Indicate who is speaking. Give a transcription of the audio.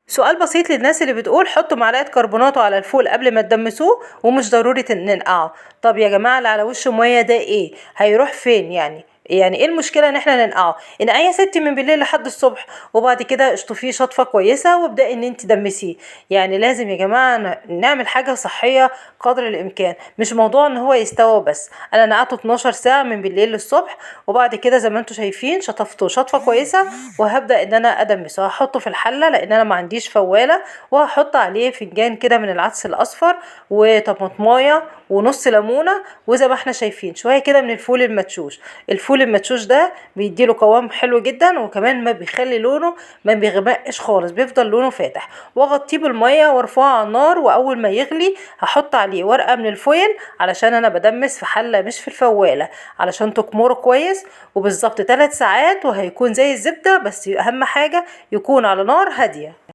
Speaker 1: سؤال بسيط للناس اللي بتقول حطوا معلقة كربوناتو على الفول قبل ما تدمسوه ومش ضروري ننقعه. طب يا جماعة اللي على وشه مية ده ايه؟ هيروح فين يعني ايه المشكلة ان احنا ننقعه؟ انقعيه يا ستي من بالليل لحد الصبح، وبعد كده اشطفيه شطفة كويسة وابدأي ان انت دمسيه. يعني لازم يا جماعة نعمل حاجة صحية قدر الامكان، مش موضوع ان هو يستوى بس. انا نقعته 12 ساعة من بالليل للصبح، وبعد كده زي ما انتم شايفين شطفته شطفة كويسة، وهبدأ ان انا ادمسه. هحطه في الحلة لان انا ما عنديش فوالة، وهحط عليه فنجان كده من العدس الاصفر وطماطمايه ونص ليمونه، وزي ما احنا شايفين شويه كده من الفول المدشوش. الفول المدشوش ده بيديله قوام حلو جدا، وكمان ما بيخلي لونه ما بيغمقش خالص، بيفضل لونه فاتح. واغطيه بالميه وارفعه على النار، واول ما يغلي هحط عليه ورقه من الفويل، علشان انا بدمس في حله مش في الفواله، علشان تكمره كويس. وبالظبط 3 ساعات وهيكون زي الزبده، بس اهم حاجه يكون على نار هاديه.